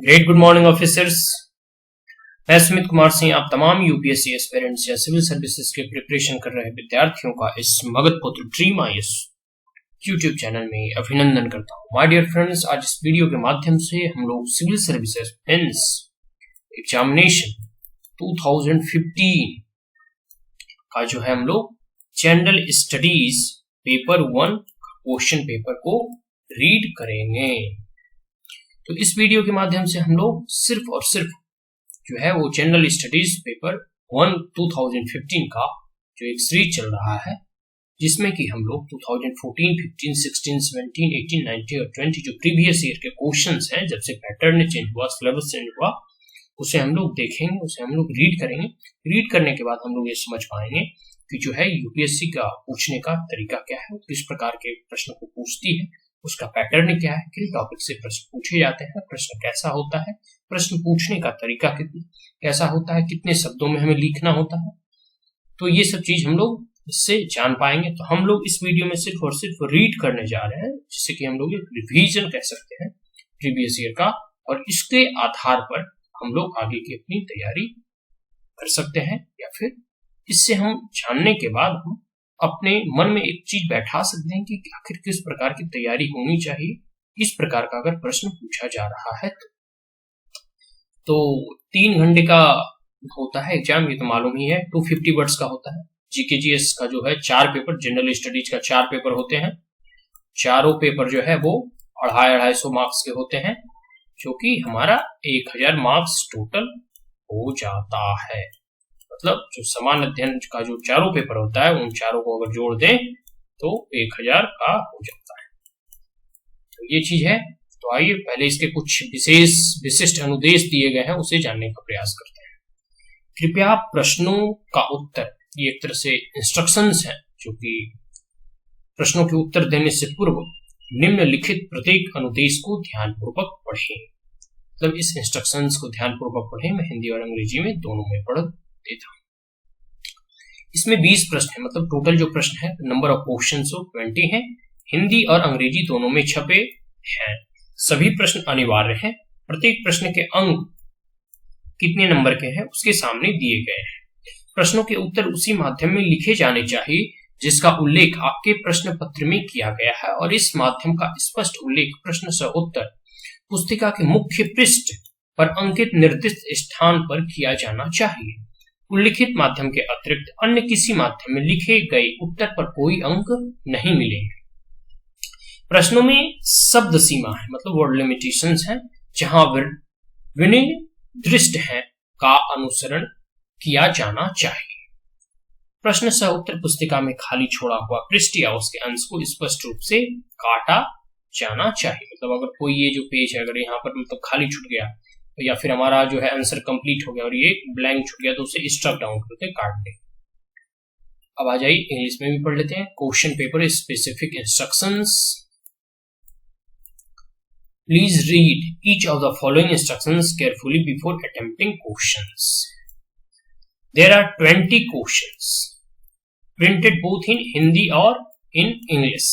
Great good morning officers. मैं सुमित कुमार सिंह आप तमाम यूपीएससी एस्पिरेंट्स या सिविल सर्विसेज के प्रिपरेशन कर रहे विद्यार्थियों का इस मगध पुत्र ड्रीम आईएएस यूट्यूब चैनल में अभिनंदन करता हूं। माय डियर फ्रेंड्स, आज इस वीडियो के माध्यम से हम लोग सिविल सर्विसेज मेंस एग्जामिनेशन 2015 का जो है हम लोग general studies paper 1 question paper को रीड करेंगे। तो इस वीडियो के माध्यम से हम लोग सिर्फ और सिर्फ जो है वो जनरल स्टडीज पेपर 1 2015 का जो एक सीरीज चल रहा है, जिसमें कि हम लोग 2014, 15, 16, 17, 18, 19 और 20 जो प्रीवियस ईयर के क्वेश्चंस हैं, जब से पैटर्न चेंज हुआ, सिलेबस चेंज हुआ, उसे हम लोग देखेंगे, उसे हम लोग रीड करेंगे। रीड करने के बाद हम लोग ये समझ पाएंगे कि जो है यूपीएससी का पूछने का तरीका क्या है, किस प्रकार के प्रश्न को पूछती है, उसका पैटर्न क्या है, किन टॉपिक से प्रश्न पूछे जाते हैं, प्रश्न कैसा होता है, प्रश्न पूछने का तरीका कैसा होता है, कितने शब्दों में हमें लिखना होता है। तो ये सब चीज हम लोग इससे जान पाएंगे। तो हम लोग इस वीडियो में सिर्फ और सिर्फ रीड करने जा रहे हैं, जिससे कि हम लोग एक रिवीजन कह सकते हैं प्रीवियस ईयर का, और इसके आधार पर हम लोग आगे की अपनी तैयारी कर सकते हैं, या फिर इससे हम जानने के बाद हम अपने मन में एक चीज बैठा सकते हैं कि आखिर किस प्रकार की तैयारी होनी चाहिए, किस प्रकार का अगर प्रश्न पूछा जा रहा है। तो 3 घंटे का होता है एग्जाम, ये तो मालूम ही है। 250 वर्ड्स का होता है। जीकेजीएस का जो है 4 पेपर, जनरल स्टडीज का 4 पेपर होते हैं। चारों पेपर जो है वो 250-250 मार्क्स के होते हैं, जो कि हमारा 1000 मार्क्स टोटल हो जाता है। मतलब जो समान अध्ययन का जो चारों पेपर होता है, उन चारों को अगर जोड़ दें तो 1000 का हो जाता है। तो ये चीज है। तो आइए पहले इसके कुछ विशिष्ट अनुदेश दिए गए हैं, उसे जानने का प्रयास करते हैं। कृपया प्रश्नों का उत्तर, ये एक तरह से इंस्ट्रक्शंस हैं, जो कि प्रश्नों के उत्तर देने से पूर्व निम्नलिखित प्रत्येक अनुदेश को ध्यानपूर्वक पढ़ें। मतलब इस इंस्ट्रक्शंस को ध्यानपूर्वक पढ़ें। मैं हिंदी और अंग्रेजी में दोनों में पढ़ देता हूं। इसमें 20 प्रश्न है, मतलब टोटल जो प्रश्न है, नंबर ऑफ क्वेश्चन 20 है। हिंदी और अंग्रेजी दोनों में छपे हैं। सभी प्रश्न अनिवार्य हैं। प्रत्येक प्रश्न के अंक कितने नंबर के हैं उसके सामने दिए गए हैं। प्रश्नों के उत्तर उसी माध्यम में लिखे जाने चाहिए जिसका उल्लेख आपके प्रश्न पत्र में किया गया है, और इस माध्यम का स्पष्ट उल्लेख प्रश्न सह उत्तर पुस्तिका के मुख्य पृष्ठ पर अंकित निर्दिष्ट स्थान पर किया जाना चाहिए। उल्लिखित माध्यम के अतिरिक्त अन्य किसी माध्यम में लिखे गए उत्तर पर कोई अंक नहीं मिलेंगे। प्रश्नों में शब्द सीमा है, मतलब वर्ड लिमिटेशंस है, जहां विनिर्दिष्ट है का अनुसरण किया जाना चाहिए। प्रश्न सह उत्तर पुस्तिका में खाली छोड़ा हुआ पृष्ठ या उसके अंश को स्पष्ट रूप से काटा जाना चाहिए। मतलब अगर कोई ये जो पेज है, अगर यहाँ पर मतलब खाली छूट गया, या फिर हमारा जो है आंसर कंप्लीट हो गया और ये ब्लैंक छूट गया, तो उसे स्ट्रक डाउन करके काट दें। अब आ जाइए इंग्लिश में भी पढ़ लेते हैं। Question paper specific instructions. Please read each of the following instructions carefully before attempting questions. There are 20 questions printed both in Hindi और in English.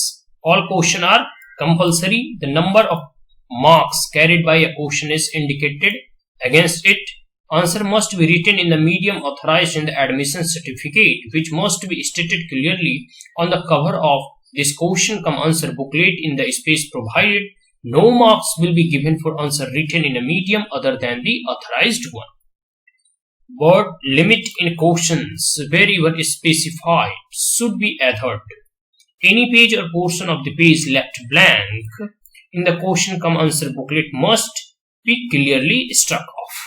All question are compulsory. The number of marks carried by a question is indicated against it. Answer must be written in the medium authorized in the admission certificate, which must be stated clearly on the cover of this question cum answer booklet in the space provided. No marks will be given for answer written in a medium other than the authorized one. Word limit in questions wherever specified should be adhered. Any page or portion of the page left blank in the question cum answer booklet must be clearly struck off.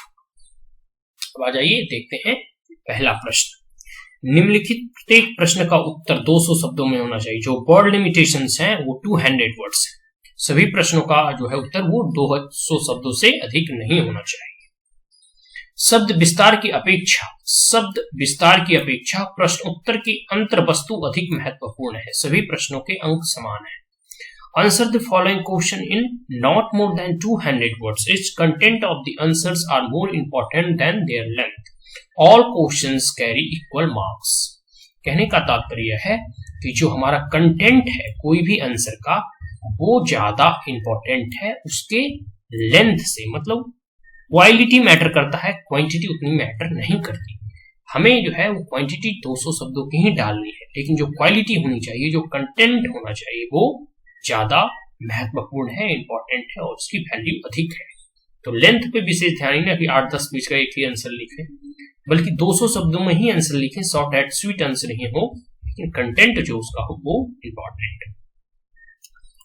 अब आ जाइए देखते हैं पहला प्रश्न। निम्नलिखित प्रत्येक प्रश्न का उत्तर 200 शब्दों में होना चाहिए। जो वर्ड लिमिटेशंस हैं वो 200 वर्ड्स हैं। सभी प्रश्नों का जो है उत्तर वो 200 शब्दों से अधिक नहीं होना चाहिए। शब्द विस्तार की अपेक्षा प्रश्न उत्तर की अंतर वस्तु अधिक महत्वपूर्ण है। सभी प्रश्नों के अंक समान है। Answer the following question in not more than 200 words. Its content of the answers are more important than their length. All questions carry equal marks. कहने का तात्पर्य है कि जो हमारा कंटेंट है कोई भी आंसर का, वो ज्यादा इंपॉर्टेंट है उसके लेंथ से, मतलब क्वालिटी मैटर करता है, क्वांटिटी उतनी मैटर नहीं करती। हमें जो है वो क्वांटिटी 200 शब्दों की ही डालनी है, लेकिन जो क्वालिटी होनी चाहिए, जो कंटेंट होना चाहिए, वो ज्यादा महत्वपूर्ण है, इंपॉर्टेंट है और उसकी वैल्यू अधिक है। तो लेंथ पे विशेष ध्यान नहीं ना कि 8-10 पेज का एक ही आंसर लिखें, बल्कि 200 शब्दों में ही आंसर लिखें, शॉर्ट एंड स्वीट आंसर ही हो, लेकिन कंटेंट जो उसका हो वो इंपॉर्टेंट है।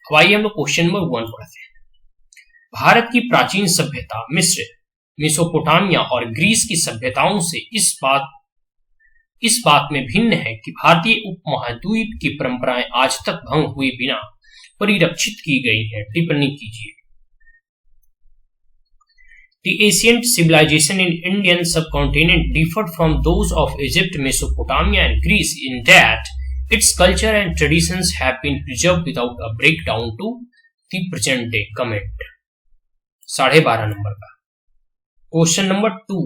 अब आइए हम लोग क्वेश्चन नंबर 1 पढ़ते हैं। भारत की प्राचीन सभ्यता मिस्र, मेसोपोटामिया और ग्रीस की सभ्यताओं से इस बात में भिन्न है कि भारतीय उपमहाद्वीप की परंपराएं आज तक भंग हुए बिना परिरक्षित की गई हैं। टिप्पणी कीजिए। The ancient civilization in Indian subcontinent differed from those of Egypt, Mesopotamia and Greece in that its culture and traditions have been preserved without a breakdown to the present day. Comment 12.5 number का question number 2।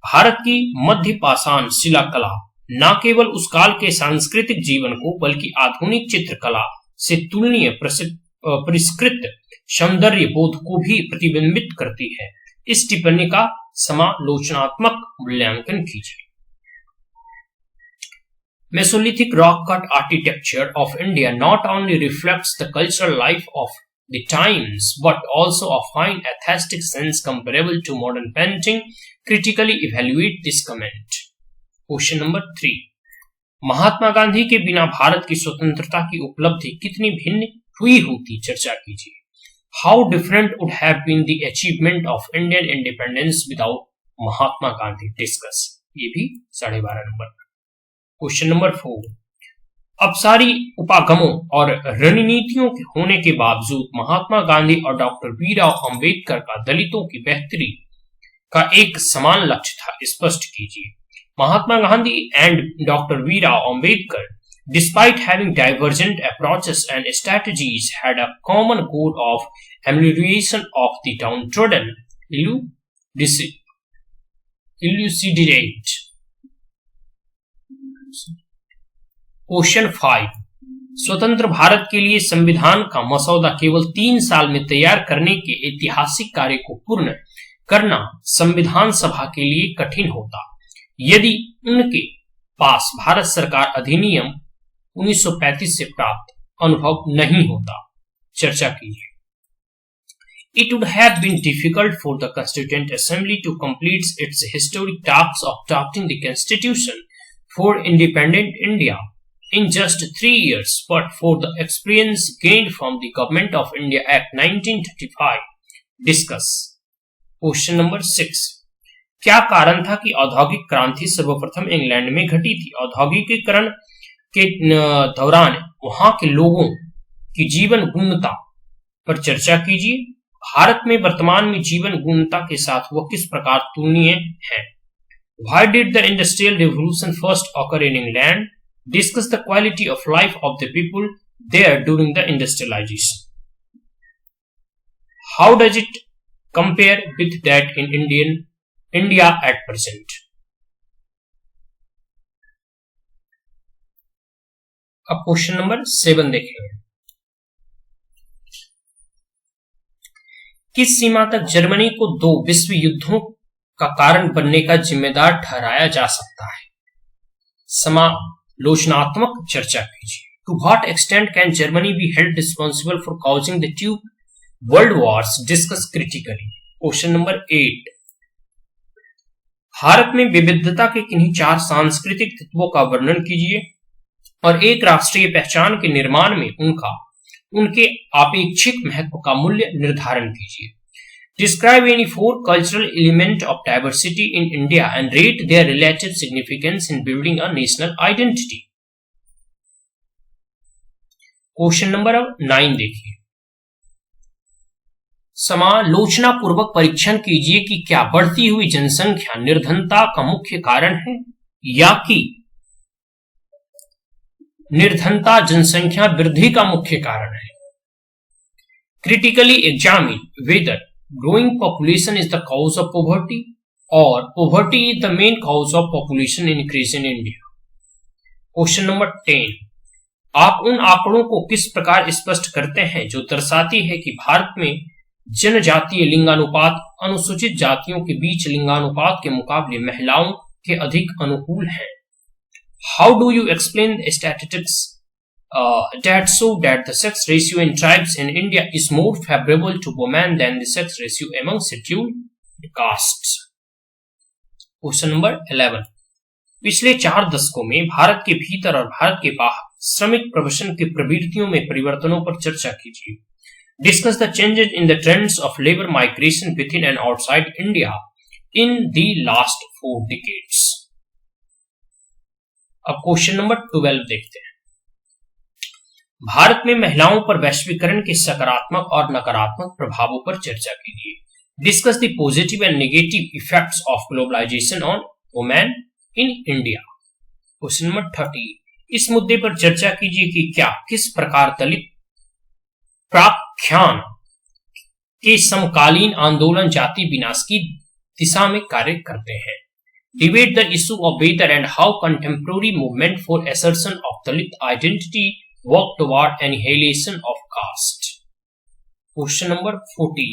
Bharat की मध्य पाषाण शिला कला न केवल उस काल के सांस्कृतिक जीवन को बल्कि आधुनिक चित्रकला से तुलनीय परिष्कृत सौंदर्य बोध को भी प्रतिबिंबित करती है। इस टिप्पणी का समालोचनात्मक मूल्यांकन कीजिए। Mesolithic rock cut architecture of India not only reflects the cultural life of the times but also a fine aesthetic sense comparable to modern painting. Critically evaluate this comment. Question number 3। Mahatma Gandhi के बिना भारत की स्वतंत्रता की उपलब्धि कितनी भिन्न हुई होती, चर्चा कीजिए। How different would have been the achievement of Indian independence without Mahatma Gandhi? Discuss। ये भी 12.5 नंबर। Question number 4। अब सारी उपागमों और रणनीतियों के होने के बावजूद महात्मा गांधी और डॉक्टर भीमराव अंबेडकर का दलितों की बेहतरी का एक समान लक्ष्य था, स्पष्ट कीजिए। Mahatma Gandhi and doctor Bhimrao Ambedkar, despite having divergent approaches and strategies, had a common goal of amelioration of the downtrodden. Elucidate. Question 5। स्वतंत्र भारत के लिए संविधान का मसौदा केवल 3 साल में तैयार करने के ऐतिहासिक कार्य को पूर्ण करना संविधान सभा के लिए कठिन होता यदि उनके पास भारत सरकार अधिनियम 1935 से प्राप्त अनुभव नहीं होता, चर्चा कीजिए। It would have been difficult for the Constituent Assembly to complete its historic task of drafting the Constitution for independent India in just 3 years, but for the experience gained from the Government of India Act 1935. Discuss. Question number 6। क्या कारण था कि औद्योगिक क्रांति सर्वप्रथम England में घटी थी? औद्योगिकीकरण के दौरान वहां के लोगों की जीवन गुणवत्ता पर चर्चा कीजिए। भारत में वर्तमान में जीवन गुणवत्ता के साथ वह किस प्रकार तुलनीय है? Why did the Industrial Revolution first occur in England? Discuss the quality of life of the people there during the industrialization. How does it compare with that in India at present? अब question number 7 देखेंगे। किस सीमा तक Germany को 2 विश्व युद्धों का कारण बनने का जिम्मेदार ठहराया जा सकता है? समालोचनात्मक चर्चा कीजिए। To what extent can Germany be held responsible for causing the 2 world wars? Discuss critically. Question number 8। Bharat में विविधता के किन्हीं 4 सांस्कृतिक तत्वों का वर्णन कीजिए और एक राष्ट्रीय पहचान के निर्माण में उनके आपेक्षिक महत्व का मूल्य निर्धारण कीजिए। Describe any 4 cultural elements of diversity in India and rate their relative significance in building a national identity. Question number 9 देखिए। समालोचना पूर्वक परीक्षण कीजिए कि क्या बढ़ती हुई जनसंख्या निर्धनता का मुख्य कारण है या कि निर्धनता जनसंख्या वृद्धि का मुख्य कारण है। Critically examine whether growing population is the cause of poverty और poverty is the main cause of population increase in India. Question number 10। आप उन आंकड़ों को किस प्रकार स्पष्ट करते हैं जो दर्शाती है कि भारत में जनजातीय लिंगानुपात अनुसूचित जातियों के बीच लिंगानुपात के मुकाबले महिलाओं के अधिक अनुकूल है। How do you explain statistics that show that the sex ratio in tribes in India is more favorable to women than the sex ratio among scheduled castes? Question number 11, पिछले 4 दशकों में भारत के भीतर और भारत के बाहर श्रमिक प्रवसन की प्रवृत्तियों में परिवर्तनों पर चर्चा कीजिए। Discuss the changes in the trends of labor migration within and outside India in the last 4 decades. अब क्वेश्चन नंबर 12 देखते हैं। भारत में महिलाओं पर वैश्वीकरण के सकारात्मक और नकारात्मक प्रभावों पर चर्चा कीजिए। Discuss the positive and negative effects of globalisation on women in India. Question number 13, इस मुद्दे पर चर्चा कीजिए कि क्या किस प्रकार दलित प्राख्यान के समकालीन आंदोलन जाति विनाश की दिशा में कार्य करते हैं। Debate the issue of whether and how contemporary movement for assertion of Dalit identity work toward annihilation of caste. Question number 14,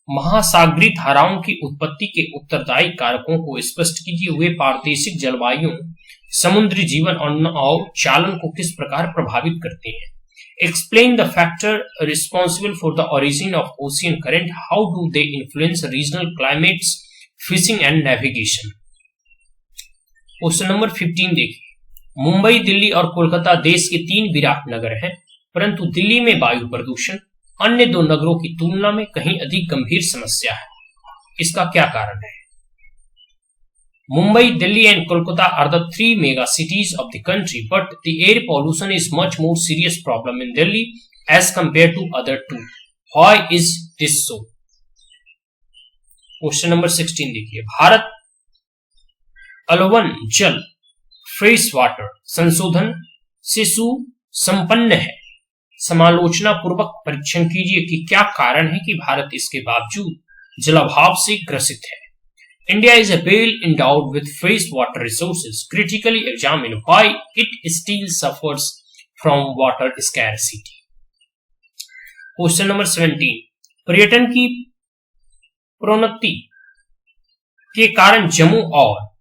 महासागरीय धाराओं की उत्पत्ति के उत्तरदायी कारकों को स्पष्ट कीजिए। वे प्रादेशिक जलवायु, समुद्री जीवन और चालन को किस प्रकार प्रभावित करते हैं। Explain the factor responsible for the origin of ocean current. How do they influence regional climates, fishing and navigation? Question number 15 देखिए। मुंबई, दिल्ली और कोलकाता देश के 3 विराट नगर हैं, परंतु दिल्ली में वायु प्रदूषण अन्य 2 नगरों की तुलना में कहीं अधिक गंभीर समस्या है। इसका क्या कारण है? Mumbai, Delhi and Kolkata are the 3 mega cities of the country, but the air pollution is much more serious problem in Delhi as compared to other 2. Why is this so? Question number 16 देखिए। भारत अलवन जल fresh water संशोधन से सुसंपन्न है। समालोचना पूर्वक परीक्षण कीजिए कि क्या कारण है कि भारत इसके बावजूद जलाभाव से ग्रसित है। India is a well endowed with fresh water resources. Critically examine why it still suffers from water scarcity. Question number 17, पर्यटन की प्रोन्नति के कारण जम्मू और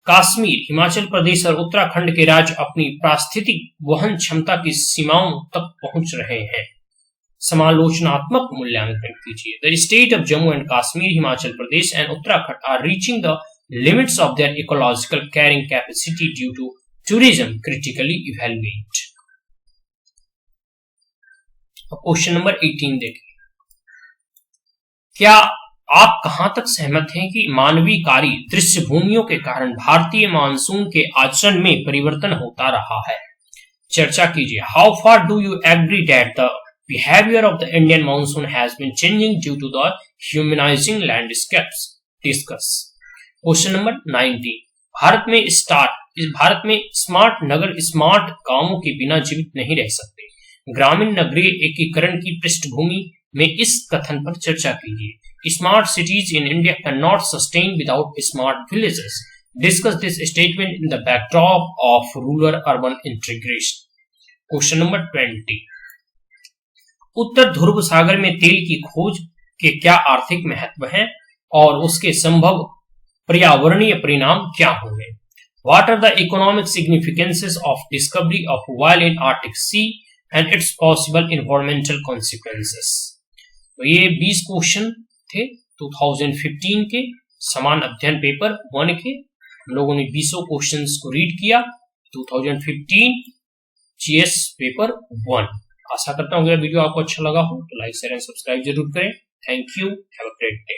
कश्मीर, हिमाचल प्रदेश और उत्तराखंड के राज्य अपनी पारिस्थितिक वहन क्षमता की सीमाओं तक पहुंच रहे हैं। समालोचनात्मक मूल्यांकन कीजिए। The state of Jammu and Kashmir, Himachal Pradesh and Uttarakhand are reaching the limits of their ecological carrying capacity due to tourism. Critically evaluate. Question number 18 देखिए। क्या आप कहां तक सहमत हैं कि मानवीयकारी दृश्यभूमियों के कारण भारतीय मानसून के आचरण में परिवर्तन होता रहा है? चर्चा कीजिए। How far do you agree that the behaviour of the Indian monsoon has been changing due to the humanising landscapes? Discuss. Question number 19, Bharat में स्मार्ट नगर स्मार्ट गांवों के बिना जीवित नहीं रह सकते। ग्रामीण नगरीय एकीकरण की पृष्ठभूमि में इस कथन पर चर्चा कीजिए। Smart cities in India cannot sustain without smart villages. Discuss this statement in the backdrop of rural-urban integration. Question number 20. उत्तर ध्रुव सागर में तेल की खोज के क्या आर्थिक महत्व हैं और उसके संभव पर्यावरणीय परिणाम क्या होंगे? What are the economic significances of discovery of oil in Arctic Sea and its possible environmental consequences? तो ये 20 क्वेश्चन थे 2015 के समान अध्ययन पेपर 1 के। हम लोगों ने 20 क्वेश्चंस को रीड किया 2015 जीएस पेपर 1। आशा करता हूँ अगर वीडियो आपको अच्छा लगा हो तो लाइक शेयर एंड सब्सक्राइब जरूर करें। Thank you, have a great day.